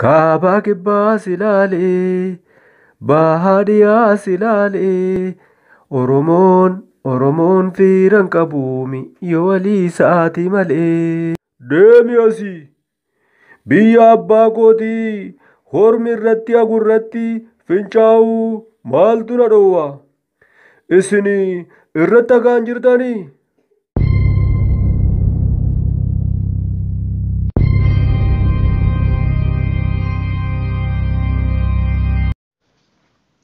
Kaabaa kibbaa silaalee, baadiyyaa silaalee, Oromoon fiiran qabuumi yoo walii isaati malee. Deemi asii biyya abbaa kootii hormi irratti agurratti fincaa'uu maaltu na dhowwa? Isin irratti hagaan jirtanii?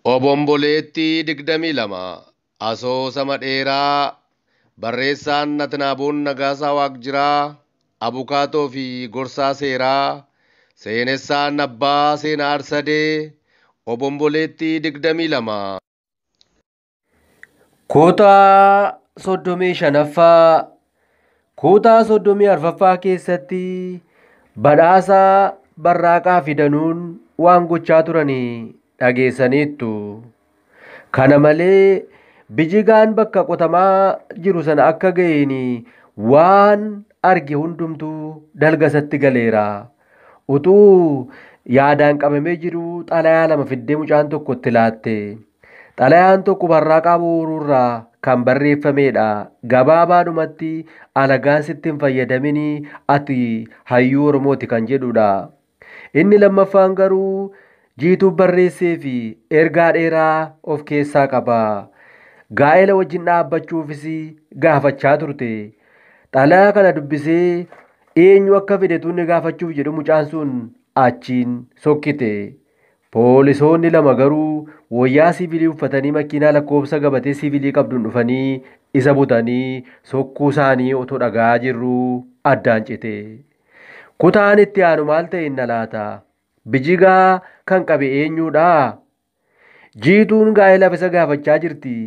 Obomboleettii 22 Asoosama dheeraa barreessaan Natnaaboon Nagaasaa Waaqjiraa Abukaatoo fi Gorsaa Seeraa Seenessaan Abbaa Seenaa Arsadee Obomboleettii 22 Kutaa 35ffaa Kutaa 34ffaa keessatti badhaasaa barraaqaa fidanuun waan gochaa turanii dhageessaniittu. Kana malee bijigaan bakka qotamaa jiru sana akka ga'een waan arge hundumtuu dalgasatti galeera. Utuu yaadaan qabamee jiru xalayaa 2 fiddee mucaan tokko itti laatte. Xalayaan tokko barraaqaa boruurraa kan barreeffamedha. Gabaabaadhumatti alagaan sitti hin fayyadamin ati hayyuu Oromooti kan jedhudha. Inni lammaffaan garuu jiituuf barreessee fi ergaa dheeraa of keessaa qaba. Gaa'ela wajjin dhaabbachuufis gaafachaa turte. Xalayaa kana dubbisee eenyu akka fidetu inni gaafachuuf jedhu mucaan sun achiin sokkite. Poolisoonni 2 garuu wayyaa siviilii uffatanii makiinaa lakkoofsa gabatee siviilii qabduun dhufanii isa butanii sokkuu isaanii otoo dhagaa jirruu addaan cite. Kutaan itti aanu maal ta'e na laata? Bijigaa kan qabe eenyuudha? Jiituun gaa'elaaf isa gaafachaa jirti.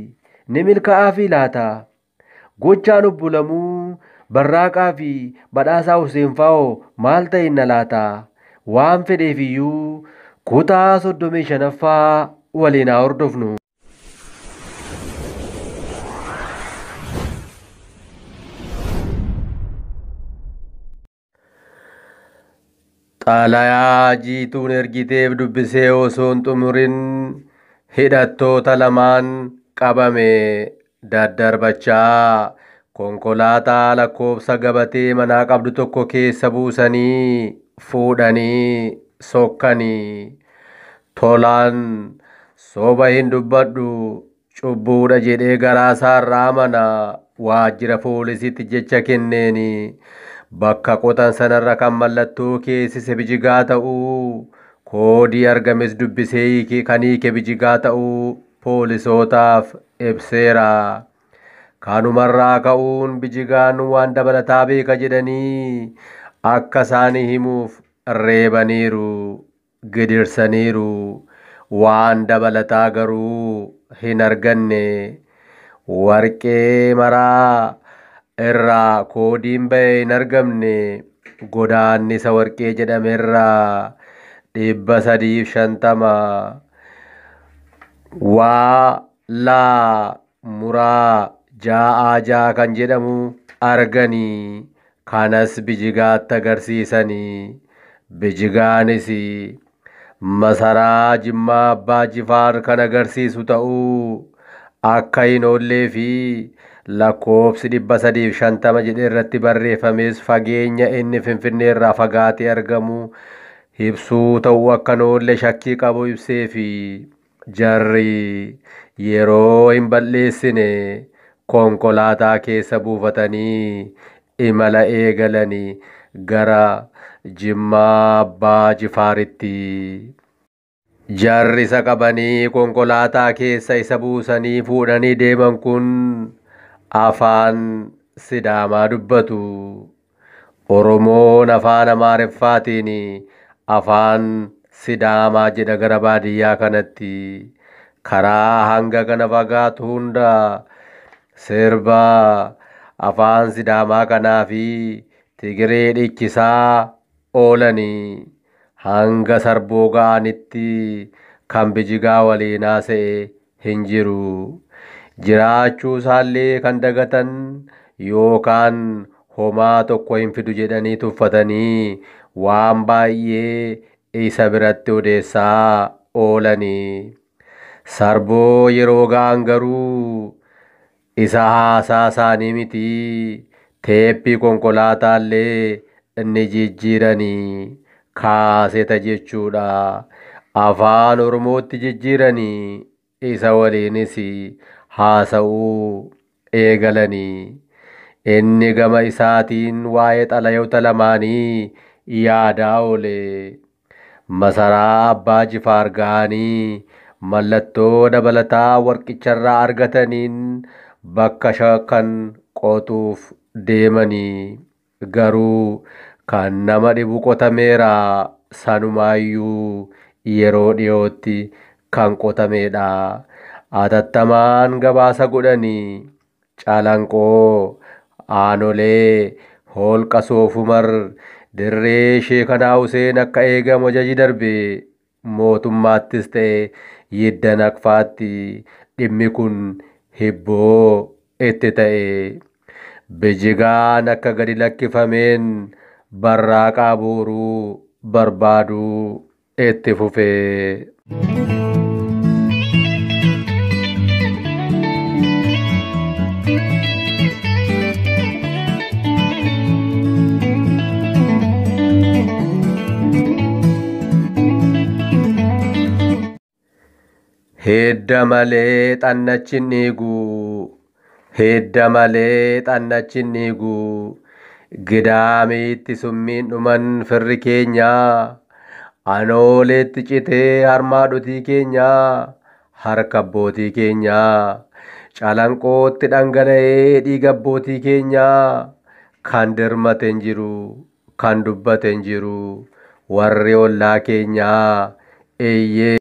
Ni milkaa'aa fi laata? Gochaan obbolamuu barraaqaa fi badhaasaa Huseenfaa'oo maal ta'e na laata? Waan fedheefiyyuu kutaa 35ffaa waliin haa hordofnu. Xalayaa jiituun ergiteef dubbisee osoo hin xumurin hidhattoota lamaan qabame daddarbachaa konkolaataa lakkoofsa gabatee manaa qabdu tokko keessa buusanii fuudhanii sokkanii. Tolaan soba hin dubbadhu cubbuudha jedhee garaasaa irraa mana waajjira poolisiitti jecha kenneeni. Bakka qotan sanarra kan mallattoo keessise bijigaa ta'uu koodii argames dubbisee kan hiike bijigaa ta'uu poolisootaaf ibseera. Kanumarraa ka'uun bijigaan waan dabalataa beeka jedhanii akka isaanii himuuf reebaniiru, gidirsaniiru. Waan dabalataa garuu hin arganne. Warqee maraa irraa koodiin ba'e hin argamne. Godaannisa warqee jedhame irraa 350 waa laa muraa jaa'aa jaa kan jedhamu arganii. Kanas bijigaatti agarsiisanii. Bijigaanis masaraa Jimmaa Abbaa Jifaar kan agarsiisu ta'uu akka hin oollee fi lakkoofsi 350 jedhee irratti barreeffames fageenya inni Finfinnee irraa fagaatee argamu ibsuu ta'uu akka hin oolle shakkii qabu ibsee fi jarri yeroo hin balleessine konkolaataa keessa buufatanii imala eegalanii gara Jimmaa Abbaa Jifaaritti. Jarri isa qabanii konkolaataa keessa isa buusanii fuudhanii deeman kun afaan Sidaamaa dubbatu. Oromoon afaan Amaariffaatiin afaan Sidaamaa jedha gara baadiyyaa kanatti. Karaa hanga kana fagaatu hunda sirba afaan Sidaamaa kanaa fi Tigiree dhiichisaa oolanii. Hanga sarboo ga'anitti kan bijigaa waliin haasa'e hin jiru. Jiraachuu isaallee kan dagatan yookaan homaa tokko hin fidu jedhanii tuffatanii waan baay'ee isa biratti odeessaa oolanii. Sarboo yeroo ga'an garuu isa haasaa isaanii miti teeppii konkolaataallee inni jijjiiranii kaaseta jechuudha. Afaan Oromootti jijjiiranii isa waliinis haasa'uu eegalanii. Inni gama isaatiin waa'ee xalayoota lamaanii yaadaa oole. Masaraa Abbaa Jifaar ga'anii mallattoo dabalataa warqicharraa argataniin bakka shakkan qotuuf deemanii. Garuu kan nama dhibu qotameera, sanumaayyuu yeroo dhiyootti kan qotameedha. Atattamaan gabaasa godhanii Calanqoo, Aanolee, Holqa Soofumar, Dirree Sheekanaa Huseen akka eegamu ajaji darbe. Mootummaattis ta'e yidda naqfaatti dhimmi kun hibboo itti ta'e. Bijigaan akka gadi lakkifameen Barraaqaa booruu barbaaduu itti fufee. Hedda malee xannachin dhiigu, hedda malee xannachin dhiigu. Gidaamiitti summiin dhuman firri keenya, Anooleetti citee harmaadhotii keenya, harka abbootii keenya. Calanqootti dhangala'ee dhiiga abbootii keenya. Kan dirmate hin jiru, kan dubbate hin jiru, warri ollaa keenyaa eeyyee.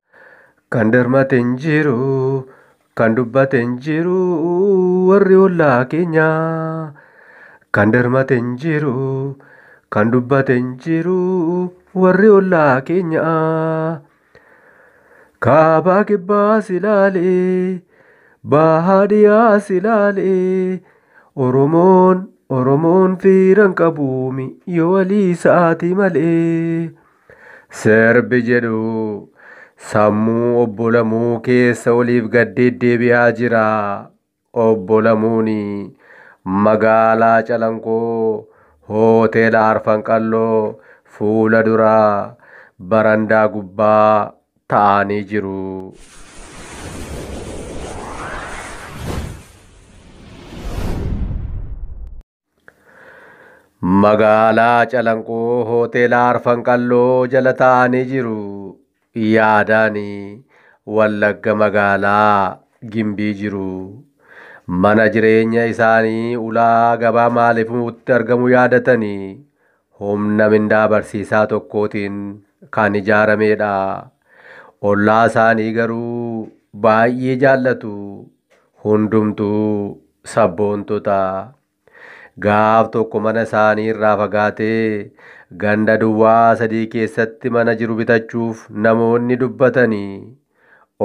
Kan dirmate hin jiru, kan dubbate hin jiru, warri ollaa keenyaa. Kan dirmate hin jiru, kan dubbate hin jiru, warri ollaa keenyaa. Kaabaa kibbaas ilaalee, bahaadhiyaas ilaalee, Oromoon fiiran qabuumi yoo walii isaatii malee. Sirbi jedhu sammuu obbo Lamuu keessa oliif gad deddeebi'aa jira. Obbo Lamuuni magaalaa Calanqoo hoteela Arfanqalloo fuula duraa barandaa gubbaa ta'anii jiru. Magaalaa Calanqoo hoteela Arfanqalloo jala ta'anii jiru. Yaadaanii Wallagga magaalaa Gimbii jiru. Mana jireenya isaanii ulaa gabaa maaliifuutti argamu yaadatanii humna mindaa barsiisaa tokkootiin kan ijaaramedha. Ollaa isaanii garuu baay'ee jaallatu. Hundumtuu sabboontota. Gaaf tokko mana isaanii irraa fagaatee ganda duwwaa 3 keessatti mana jiru bitachuuf namoonni dubbatanii.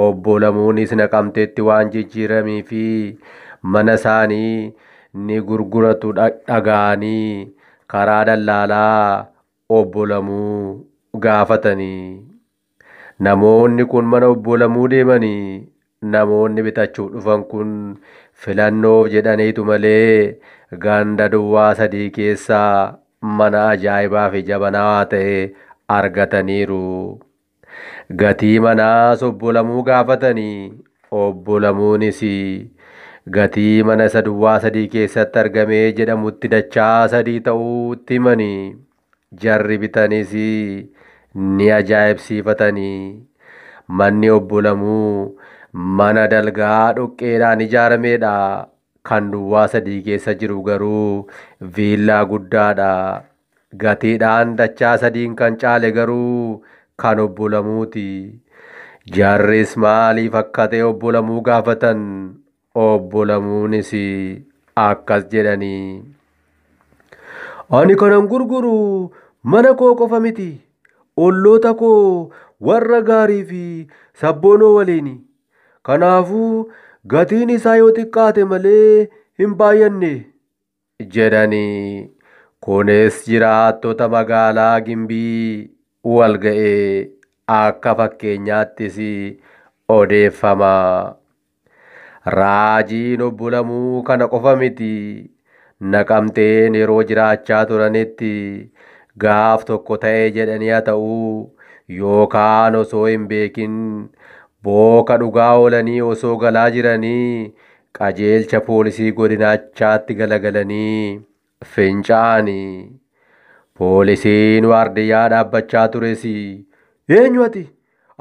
Obbo Lamuunis Naqamteetti waan jijjiiramii fi mana isaanii ni gurguratu dhaga'anii karaa dallaalaa Obbo Lamuu gaafatanii. Namoonni kun mana Obbo Lamuu deemanii. Namoonni bitachuuf dhufan kun filannoof jedhaniitu malee ganda duwwaa 3 keessaa mana ajaa'ibaa fi jabanaa ta'e argataniiru. Gatii manaas Obbo Lamuu gaafatanii. Obbo Lamuunis gatii mana isa duwwaa 3 keessatti argamee jedhamutti dachaa 3 ta'uutti himanii. Jarri bitanis ni ajaa'ibsiifatanii. Manni Obbo Lamuu mana dalgaa dhoqqeedhaan ijaaramedha. Kan duwwaa 3 keessa jiru garuu viillaa guddaadha. Gatiidhaan dachaa 3 kan caale garuu kan Obbo Lamuuti. Jarris maaliif akka ta'e Obbo Lamuu gaafatan. Obbo Lamuunis akkas jedhanii. Ani kanan gurguru mana koo qofa miti. Olloota koo warra gaarii fi sabboonoo waliini. Kanaafuu gatiin isaa yoo xiqqaate malee hin baay'anne jedhanii. Kunis jiraattota magaalaa Gimbii wal ga'ee akka fakkeenyaattis odeeffama. Raajiin obbo Lamuu kana qofa miti. Naqamteen yeroo jiraachaa turanitti gaaf tokko ta'ee jedhanii haa ta'uu yookaan osoo hin beekin booka dhugaa oolanii osoo galaa jiranii qajeelcha poolisii godinachaatti galagalanii fincaa'anii. Poolisiin waardiyyaa dhaabbachaa tures eenyu ati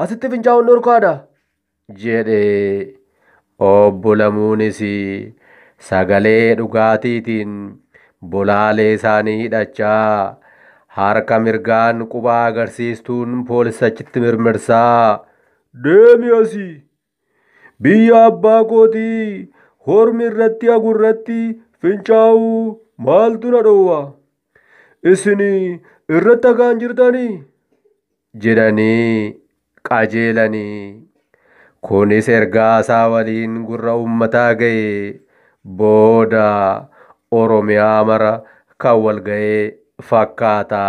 asitti fincaa'uun dhorkaadha jedhe. Obbo Lamuunis sagalee dhugaatiitiin bolaalee isaanii hidhachaa harka mirgaan quba agarsiistuun poolisachitti mirmirsaa deemi asii biyya abbaa kootii hormi irratti agurratti fincaa'uu maaltu na dhowwa isin irratti hagaan jirtanii jedhanii qajeelanii. Kunis ergaa isaa waliin gurra uummataa ga'e booda Oromiyaa mara kan wal ga'ee fakkaata.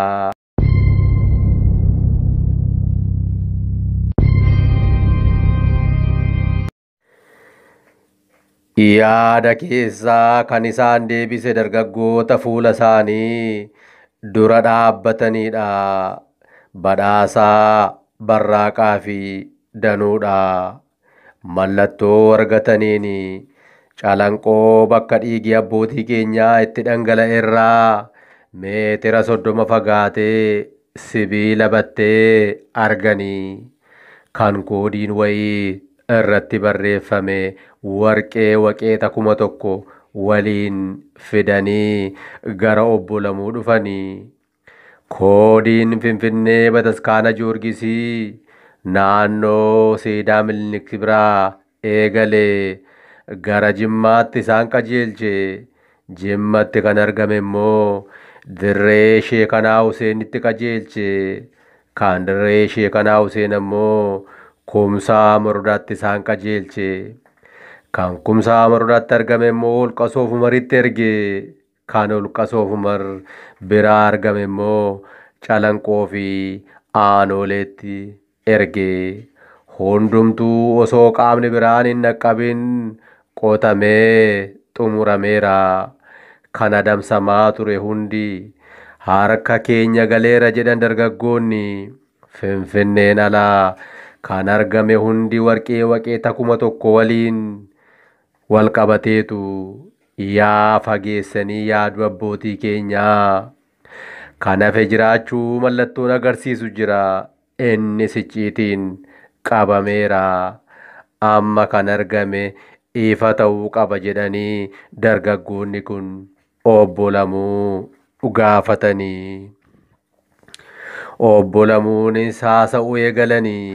Yaada keessaa kan isaan deebise dargaggoota fuula isaanii dura dhaabbatanidha. Badhaasaa Barraaqaa fi Danuudha. Mallattoo argataniin calanqoo bakka dhiigi abbootii keenyaa itti dhangala'e irraa meetira 30 fagaatee sibiila battee arganii kan koodiin wayii irratti barreeffame warqee waqeeta 1,000 waliin fidanii gara obbo Lamuu dhufanii. Koodiin Finfinnee Bataskaana Joorgisii naannoo siidaa Minilik biraa eegalee gara Jimmaatti isaan qajeelche. Jimmatti kan argame immoo dirree Sheekanaa Huseenitti qajeelche. Kan dirree Sheekanaa Huseen immoo Kumsaa Morodaatti isaan qajeelche. Kan Kumsaa Morodaatti argame immoo Holqa Soof Umaritti erge. Kan Holqa Soof Umar biraa argame immoo Calanqoo fi Aanooleetti erge. Hundumtuu osoo qaamni biraan hin dhaqqabin qotamee xumurameera. Kan adamsamaa ture hundi harka keenya galeera jedhan dargaggoonni. Finfinneen alaa kan argame hundi warqee waqeeta 1,000 waliin wal qabateetu yaa fageessanii yaadu abbootii keenyaa. Kan hafe jiraachuu mallattoon agarsiisu jira. Innis icciitiin qabameera. Amma kan argame ifa ta'uu qaba jedhanii dargaggoonni kun obbo Lamuu gaafatanii. Obbo Lamuunis haasa'uu eegalanii.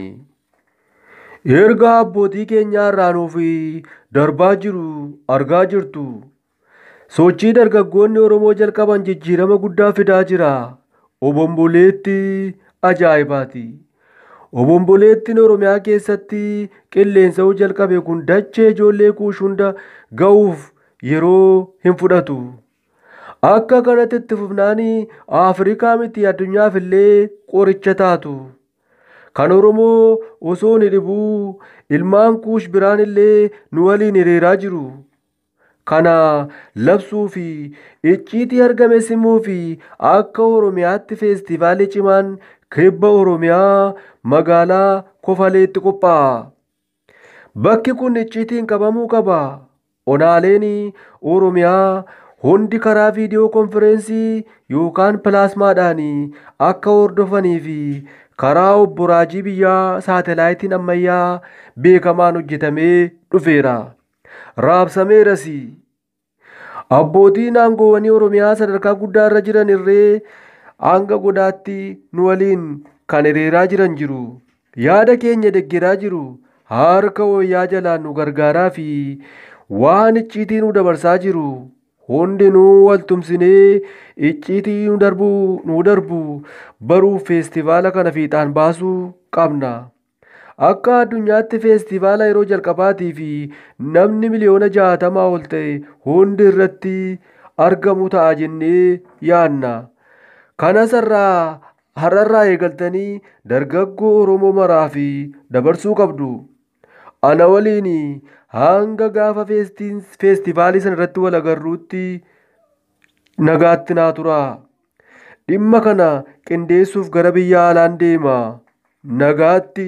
Erga abbootii keenyaa irraa nuuf darbaa jiru argaa jirtu. Sochii dargaggoonni Oromoo jalqaban jijjiirama guddaa fidaa jira. Obomboleetti ajaa'ibaati. Obomboleettiin Oromiyaa keessatti qilleensa'uu jalqabe kun dachee ijoollee kuush hunda ga'uuf yeroo hin fudhatu. Akka kanatti itti fufnaanii Afrikaa miti addunyaaf illee qoricha taatu. Kan Oromoo osoo ni dhibuu ilmaan kuush biraan illee nu waliin hiriiraa jiru. Kana labsuu fi icciitii argame simuu fi akka Oromiyaatti feestivaalii cimaan kibba Oromiyaa magaalaa Kofaleetti qophaa'a. Bakki kun icciitiin qabamuu qaba. Onaaleen Oromiyaa hundi karaa viidiyoo konfereensii yookaan pilaasmaadhaan akka hordofanii fi karaa obbo Raajii biyyaa saatalaayitiin ammayyaa beekamaan hojjetamee dhufeera. Raabsameeras. Abbootiin aangoowwanii Oromiyaa sadarkaa guddaa irra jiran irree hanga godaatti nu waliin kan hiriiraa jiran jiru. Yaada keenya deeggaraa jiru. Harka wayyaa jalaan nu gargaaraa fi waan icciitii nu dabarsaa jiru. Hundinuu waltumsinee icciitii nu darbu baruuf feestivaala kana fiixaan baasuu qabna. Akka addunyaatti feestivaala yeroo jalqabaatii fi namni miliyoona 60 ol ta'e hundi irratti argamu ta'a jennee yaadna. Kanas irraa har'arraa eegaltanii dargaggoo Oromoo maraa fi dabarsuu qabdu. Ana waliin hanga gaafa feestivaalii sana irratti wal agarruutti nagaatti naa tura. Dhimma kana qindeessuuf gara biyya alaan deema. Nagaatti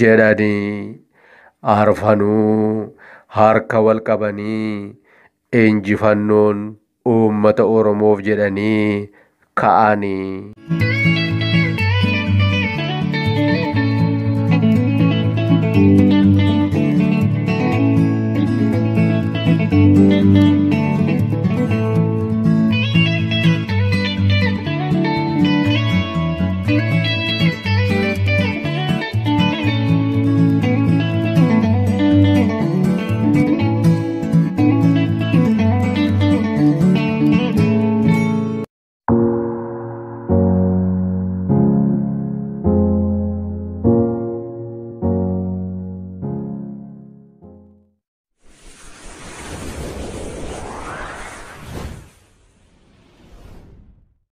jedhanii arfanuu harka wal qabanii injifannoon uummata Oromoof jedhanii ka'anii.